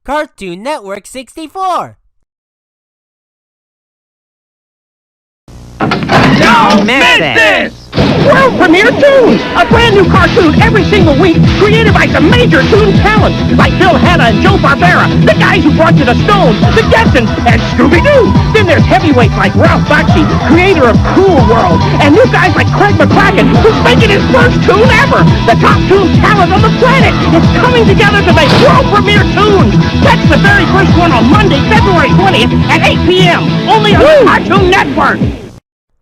Cartoon Network 64. Don't miss this! World premiere Toons! A brand new cartoon every single week, created by some major Toon talent, like Bill Hanna and Joe Barbera, the guys who brought you the Stones, the Jetsons, and Scooby-Doo! Then there's heavyweights like Ralph Bakshi, creator of Cool World, and new guys like Craig McCracken, who's making his first Toon ever! The top Toon talent on the planet is coming together to make world premiere Toons! Catch the very first one on Monday, February 20th at 8 p.m., only on the Cartoon Network!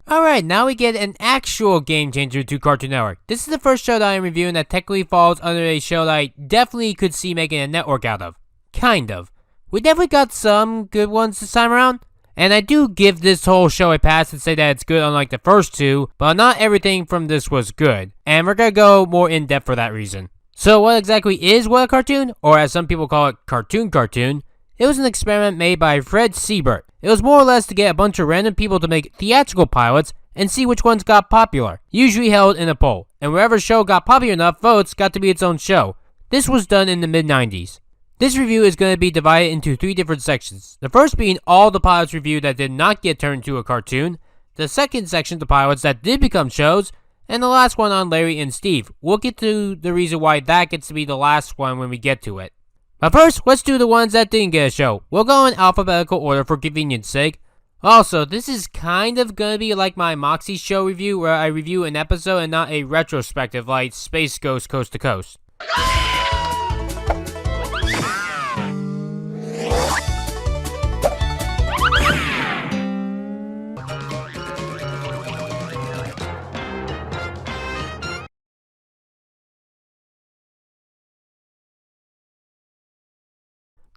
Alright, now we get an actual game changer to Cartoon Network. This is the first show that I am reviewing that technically falls under a show that I definitely could see making a network out of. Kind of. We definitely got some good ones this time around. And I do give this whole show a pass and say that it's good unlike the first two, but not everything from this was good. And we're gonna go more in depth for that reason. So what exactly is What a Cartoon? Or as some people call it, Cartoon Cartoon. It was an experiment made by Fred Siebert. It was more or less to get a bunch of random people to make theatrical pilots and see which ones got popular, usually held in a poll, and wherever show got popular enough votes got to be its own show. This was done in the mid-90s. This review is going to be divided into 3 different sections. The first being all the pilots reviewed that did not get turned into a cartoon, the second section the pilots that did become shows, and the last one on Larry and Steve. We'll get to the reason why that gets to be the last one when we get to it. But first, let's do the ones that didn't get a show. We'll go in alphabetical order for convenience sake. Also, this is kind of gonna be like my Moxie show review where I review an episode and not a retrospective like Space Ghost Coast to Coast.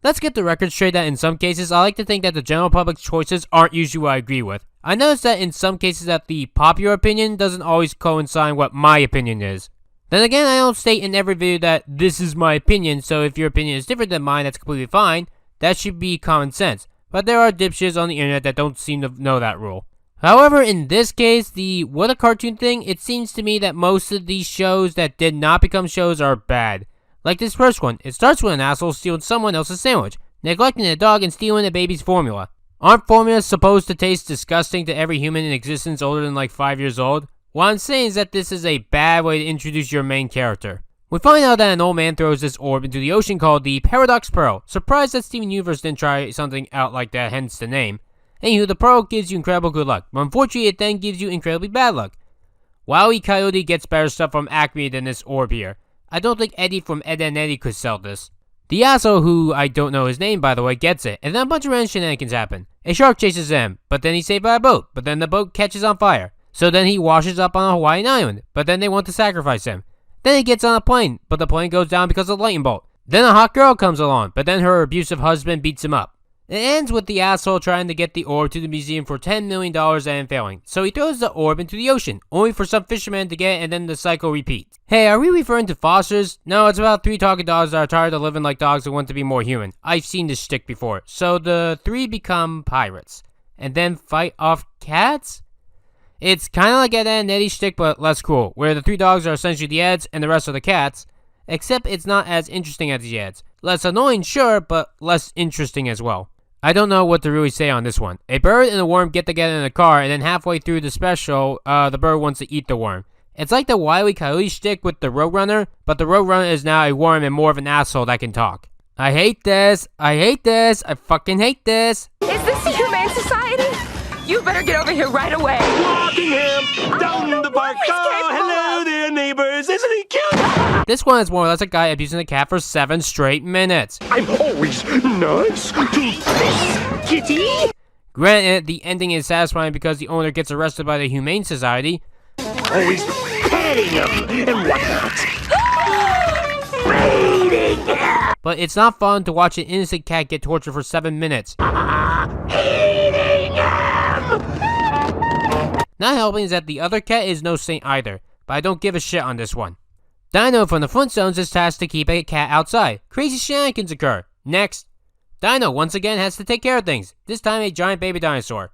Let's get the record straight that in some cases, I like to think that the general public's choices aren't usually what I agree with. I noticed that in some cases that the popular opinion doesn't always coincide with what my opinion is. Then again, I don't state in every video that this is my opinion, so if your opinion is different than mine, that's completely fine. That should be common sense. But there are dipshits on the internet that don't seem to know that rule. However, in this case, the What a Cartoon thing, it seems to me that most of these shows that did not become shows are bad. Like this first one, it starts with an asshole stealing someone else's sandwich, neglecting a dog and stealing a baby's formula. Aren't formulas supposed to taste disgusting to every human in existence older than like 5 years old? What I'm saying is that this is a bad way to introduce your main character. We find out that an old man throws this orb into the ocean called the Paradox Pearl. Surprised that Steven Universe didn't try something out like that, hence the name. Anywho, the pearl gives you incredible good luck, but unfortunately it then gives you incredibly bad luck. Wile E. Coyote gets better stuff from Acme than this orb here. I don't think Eddie from Ed and Eddie could sell this. The asshole, who I don't know his name by the way, gets it, and then a bunch of random shenanigans happen. A shark chases him, but then he's saved by a boat, but then the boat catches on fire. So then he washes up on a Hawaiian island, but then they want to sacrifice him. Then he gets on a plane, but the plane goes down because of a lightning bolt. Then a hot girl comes along, but then her abusive husband beats him up. It ends with the asshole trying to get the orb to the museum for $10 million and failing. So he throws the orb into the ocean, only for some fishermen to get it and then the cycle repeats. Hey, are we referring to fosters? No, it's about 3 talking dogs that are tired of living like dogs and want to be more human. I've seen this shtick before. So the 3 become pirates, and then fight off cats? It's kinda like Ed and Eddie's shtick but less cool, where the 3 dogs are essentially the Eds and the rest are the cats. Except it's not as interesting as the Eds. Less annoying, sure, but less interesting as well. I don't know what to really say on this one. A bird and a worm get together in a car, and then halfway through the special, the bird wants to eat the worm. It's like the Wile E. Coyote shtick with the Roadrunner, but the Roadrunner is now a worm and more of an asshole that can talk. I hate this. I hate this. I fucking hate this. Is this the Humane Society? You better get over here right away. Walking him down the park. Oh, hello there, neighbors. Isn't he cute? This one is more or less a guy abusing a cat for 7 straight minutes. I'm always nice to this kitty. Granted, the ending is satisfying because the owner gets arrested by the Humane Society. Always petting him and whatnot. Raiding him. But it's not fun to watch an innocent cat get tortured for 7 minutes. Eating him. Not helping is that the other cat is no saint either, but I don't give a shit on this one. Dino from the Flintstones is tasked to keep a cat outside. Crazy shenanigans occur. Next. Dino once again has to take care of things, this time a giant baby dinosaur.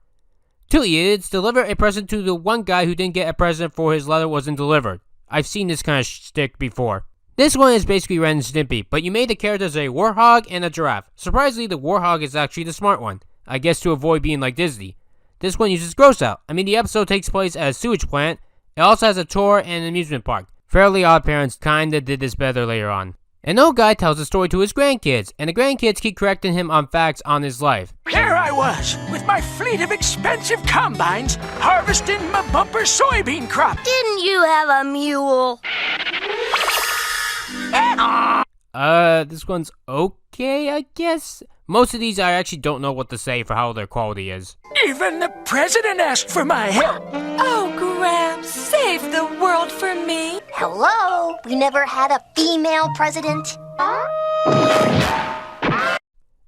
2 idiots deliver a present to the one guy who didn't get a present for his letter wasn't delivered. I've seen this kind of shtick before. This one is basically Ren and Stimpy, but you made the characters a warthog and a giraffe. Surprisingly, the warthog is actually the smart one. I guess to avoid being like Disney. This one uses gross out. I mean, the episode takes place at a sewage plant. It also has a tour and an amusement park. Fairly Odd Parents kinda did this better later on. An old guy tells a story to his grandkids, and the grandkids keep correcting him on facts on his life. There I was, with my fleet of expensive combines, harvesting my bumper soybean crop. Didn't you have a mule? This one's okay, I guess? Most of these I actually don't know what to say for how their quality is. Even the president asked for my help. Oh, Gramps, save the world for me. Hello? We never had a female president?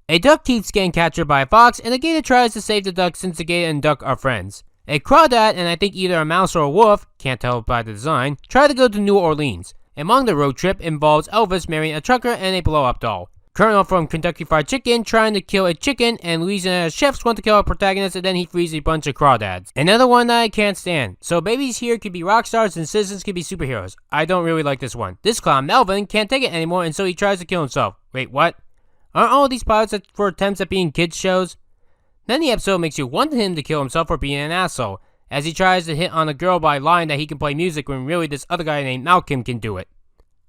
A duck keeps getting captured by a fox, and the gator tries to save the duck since the gator and duck are friends. A crawdad, and I think either a mouse or a wolf, can't tell by the design, try to go to New Orleans. Among the road trip involves Elvis marrying a trucker and a blow-up doll. Colonel from Kentucky Fried Chicken trying to kill a chicken, and Louisiana chefs want to kill a protagonist, and then he frees a bunch of crawdads. Another one that I can't stand. So babies here could be rock stars and citizens could be superheroes. I don't really like this one. This clown Melvin can't take it anymore, and so he tries to kill himself. Wait, what? Aren't all these pilots for attempts at being kids shows? Then the episode makes you want him to kill himself for being an asshole, as he tries to hit on a girl by lying that he can play music when really this other guy named Malcolm can do it.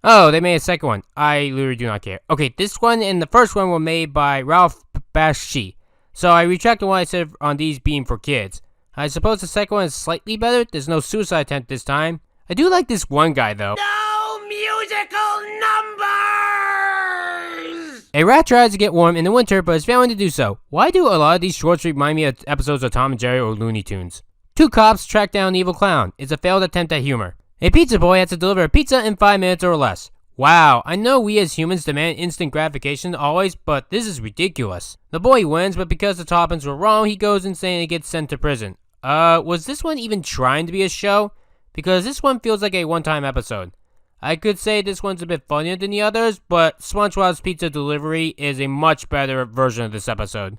Oh, they made a second one. I literally do not care. Okay, this one and the first one were made by Ralph Bakshi. So I retracted what I said on these being for kids. I suppose the second one is slightly better. There's no suicide attempt this time. I do like this one guy though. No musical numbers! A rat tries to get warm in the winter but is failing to do so. Why do a lot of these shorts remind me of episodes of Tom and Jerry or Looney Tunes? Two cops track down an evil clown. It's a failed attempt at humor. A pizza boy has to deliver a pizza in 5 minutes or less. Wow, I know we as humans demand instant gratification always, but this is ridiculous. The boy wins, but because the toppings were wrong, he goes insane and gets sent to prison. Was this one even trying to be a show? Because this one feels like a one-time episode. I could say this one's a bit funnier than the others, but SpongeBob's Pizza Delivery is a much better version of this episode.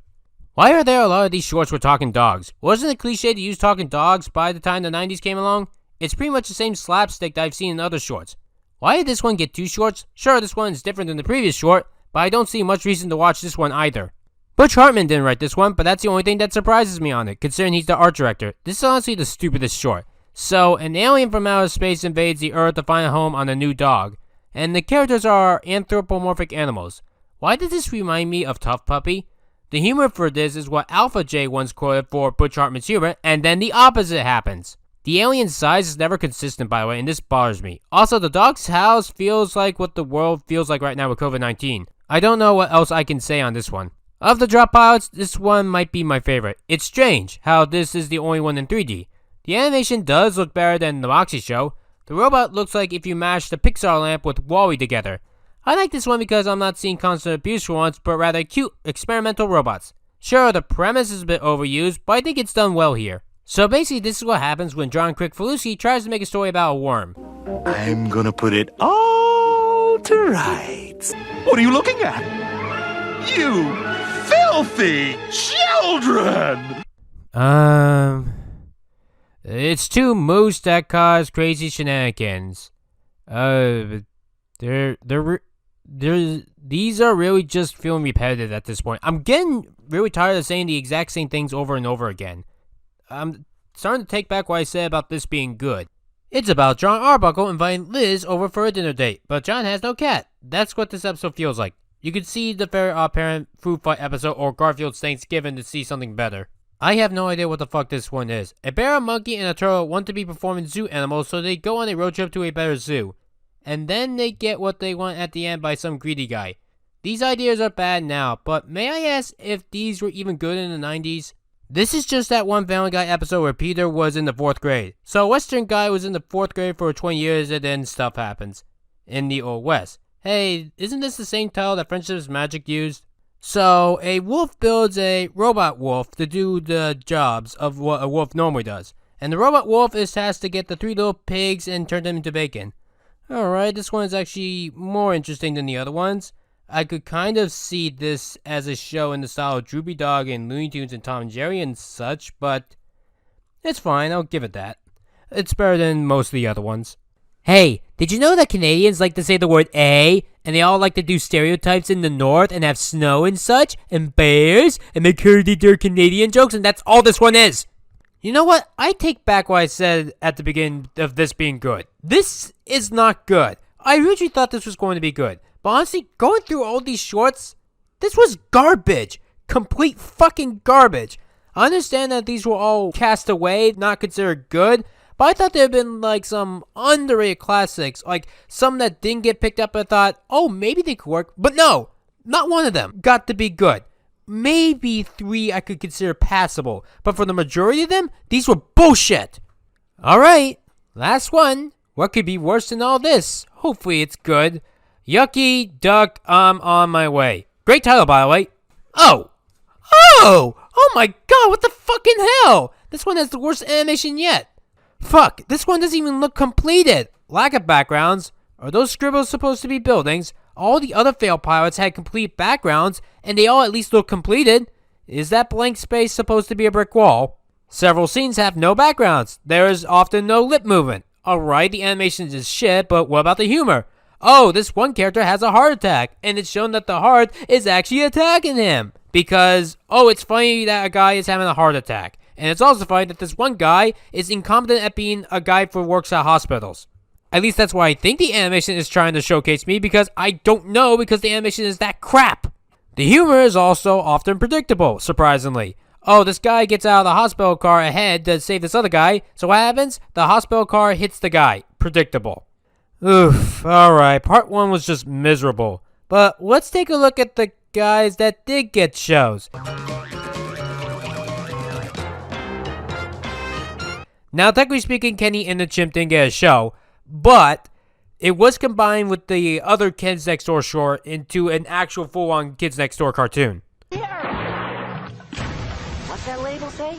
Why are there a lot of these shorts with talking dogs? Wasn't it cliche to use talking dogs by the time the 90s came along? It's pretty much the same slapstick that I've seen in other shorts. Why did this one get 2 shorts? Sure, this one is different than the previous short, but I don't see much reason to watch this one either. Butch Hartman didn't write this one, but that's the only thing that surprises me on it, considering he's the art director. This is honestly the stupidest short. So, an alien from outer space invades the Earth to find a home on a new dog, and the characters are anthropomorphic animals. Why did this remind me of Tough Puppy? The humor for this is what Alpha J once quoted for Butch Hartman's humor, and then the opposite happens. The alien's size is never consistent, by the way, and this bothers me. Also, the dog's house feels like what the world feels like right now with COVID-19. I don't know what else I can say on this one. Of the drop pilots, this one might be my favorite. It's strange how this is the only one in 3D. The animation does look better than the Moxie show. The robot looks like if you mashed the Pixar lamp with WALL-E together. I like this one because I'm not seeing constant abuse for once, but rather cute, experimental robots. Sure, the premise is a bit overused, but I think it's done well here. So basically, this is what happens when John Crick-Falusi tries to make a story about a worm. I'm gonna put it all to rights. What are you looking at? You filthy children! It's 2 moose that cause crazy shenanigans. These are really just feeling repetitive at this point. I'm getting really tired of saying the exact same things over and over again. I'm starting to take back what I said about this being good. It's about John Arbuckle inviting Liz over for a dinner date, but John has no cat. That's what this episode feels like. You could see the Very Odd Parent Food Fight episode or Garfield's Thanksgiving to see something better. I have no idea what the fuck this one is. A bear, a monkey, and a turtle want to be performing zoo animals, so they go on a road trip to a better zoo. And then they get what they want at the end by some greedy guy. These ideas are bad now, but may I ask if these were even good in the 90s? This is just that one Family Guy episode where Peter was in the 4th grade. So a Western guy was in the 4th grade for 20 years and then stuff happens. In the Old West. Hey, isn't this the same title that Friendship is Magic used? So, a wolf builds a robot wolf to do the jobs of what a wolf normally does. And the robot wolf is tasked to get the 3 little pigs and turn them into bacon. Alright, this one is actually more interesting than the other ones. I could kind of see this as a show in the style of Droopy Dog and Looney Tunes and Tom and Jerry and such, but it's fine, I'll give it that. It's better than most of the other ones. Hey, did you know that Canadians like to say the word A, and they all like to do stereotypes in the north and have snow and such, and bears, and make herdy-der Canadian jokes, and that's all this one is? You know what? I take back what I said at the beginning of this being good. This is not good. I originally thought this was going to be good, but honestly, going through all these shorts, this was garbage. Complete fucking garbage. I understand that these were all cast away, not considered good, but I thought there had been like some underrated classics, like some that didn't get picked up. I thought, oh, maybe they could work, but no, not one of them got to be good. Maybe 3 I could consider passable, but for the majority of them, these were bullshit. Alright, last one. What could be worse than all this? Hopefully it's good. Yucky Duck, I'm on my way. Great title, by the way. Oh my god, what the fucking hell? This one has the worst animation yet. Fuck, this one doesn't even look completed. Lack of backgrounds. Are those scribbles supposed to be buildings? All the other failed pilots had complete backgrounds, and they all at least look completed. Is that blank space supposed to be a brick wall? Several scenes have no backgrounds. There is often no lip movement. Alright, the animation is shit, but what about the humor? Oh, this one character has a heart attack, and it's shown that the heart is actually attacking him. Because, oh, it's funny that a guy is having a heart attack. And it's also funny that this one guy is incompetent at being a guy who works at hospitals. At least that's why I think the animation is trying to showcase me, because I don't know, because the animation is that crap. The humor is also often predictable, surprisingly. Oh, this guy gets out of the hospital car ahead to save this other guy, so what happens? The hospital car hits the guy. Predictable. Oof, alright, part 1 was just miserable. But let's take a look at the guys that did get shows. Now, technically speaking, Kenny and the Chimp didn't get a show, but it was combined with the other Kids Next Door short into an actual full-on Kids Next Door cartoon. What's that label say?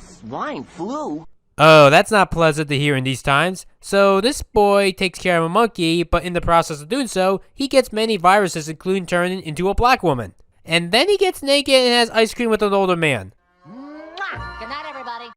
Swine flu? Oh, that's not pleasant to hear in these times. So this boy takes care of a monkey, but in the process of doing so, he gets many viruses, including turning into a black woman. And then he gets naked and has ice cream with an older man. Mwah! Good night, everybody.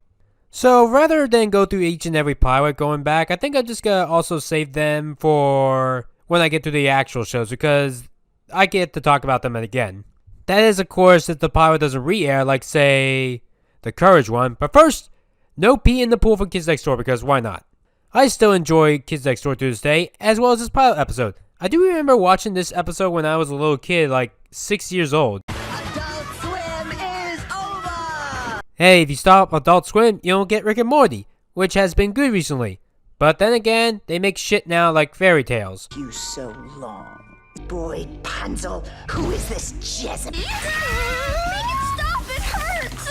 So rather than go through each and every pilot going back, I think I'm just gonna also save them for when I get to the actual shows, because I get to talk about them again. That is, of course, if the pilot doesn't re-air, like say the Courage one. But first, no pee in the pool for Kids Next Door, because why not? I still enjoy Kids Next Door to this day, as well as this pilot episode. I do remember watching this episode when I was a little kid, like 6 years old. Adult Swim is over! Hey, if you stop Adult Swim, you don't get Rick and Morty, which has been good recently. But then again, they make shit now like fairy tales. You so long. Boy, Panzel, who is this Jezebel? Make it stop! It hurts!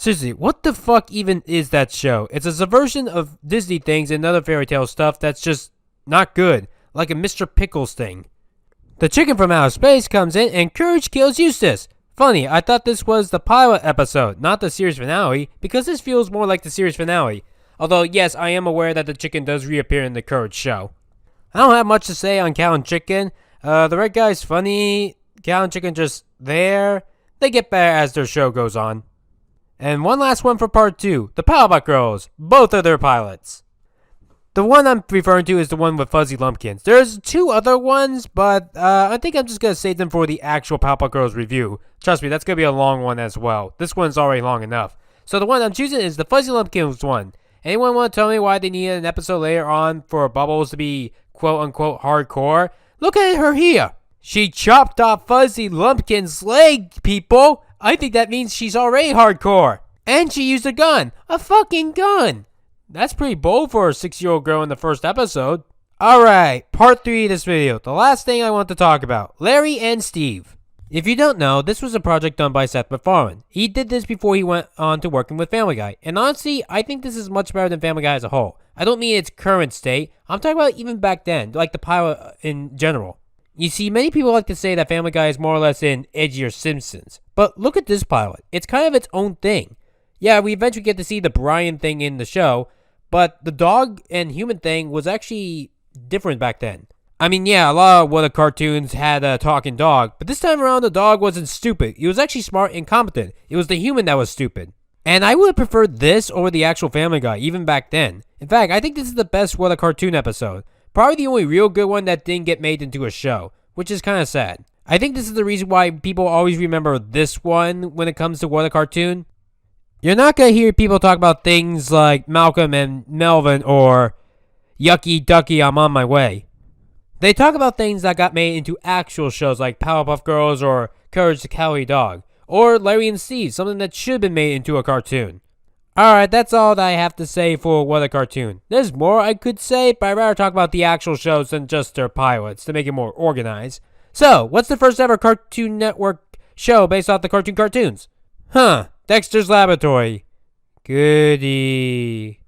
Seriously, what the fuck even is that show? It's a subversion of Disney things and other fairy tale stuff that's just not good, like a Mr. Pickles thing. The chicken from outer space comes in and Courage kills Eustace. Funny, I thought this was the pilot episode, not the series finale, because this feels more like the series finale. Although, yes, I am aware that the chicken does reappear in the Courage show. I don't have much to say on Cow and Chicken. The red guy's funny, Cow and Chicken just there. They get better as their show goes on. And one last one for part 2, the Powerbot Girls. Both are their pilots. The one I'm referring to is the one with Fuzzy Lumpkins. There's 2 other ones, but I think I'm just going to save them for the actual Powerbot Girls review. Trust me, that's going to be a long one as well. This one's already long enough. So the one I'm choosing is the Fuzzy Lumpkins one. Anyone want to tell me why they needed an episode later on for Bubbles to be quote-unquote hardcore? Look at her here. She chopped off Fuzzy Lumpkin's leg, people. I think that means she's already hardcore. And she used a gun. A fucking gun. That's pretty bold for a 6-year-old girl in the first episode. Alright, part 3 of this video. The last thing I want to talk about. Larry and Steve. If you don't know, this was a project done by Seth MacFarlane. He did this before he went on to working with Family Guy. And honestly, I think this is much better than Family Guy as a whole. I don't mean its current state. I'm talking about even back then, like the pilot in general. You see, many people like to say that Family Guy is more or less an edgier Simpsons. But look at this pilot. It's kind of its own thing. Yeah, we eventually get to see the Brian thing in the show, but the dog and human thing was actually different back then. I mean, yeah, a lot of what the cartoons had a talking dog, but this time around the dog wasn't stupid. He was actually smart and competent. It was the human that was stupid. And I would have preferred this over the actual Family Guy, even back then. In fact, I think this is the best What a Cartoon episode. Probably the only real good one that didn't get made into a show, which is kind of sad. I think this is the reason why people always remember this one when it comes to What a Cartoon. You're not going to hear people talk about things like Malcolm and Melvin or Yucky Ducky, I'm on my way. They talk about things that got made into actual shows like Powerpuff Girls or Courage the Cowardly Dog, or Larry and Steve, something that should have been made into a cartoon. Alright, that's all that I have to say for What a Cartoon. There's more I could say, but I'd rather talk about the actual shows than just their pilots to make it more organized. So, what's the first ever Cartoon Network show based off the cartoons? Dexter's Laboratory. Goody.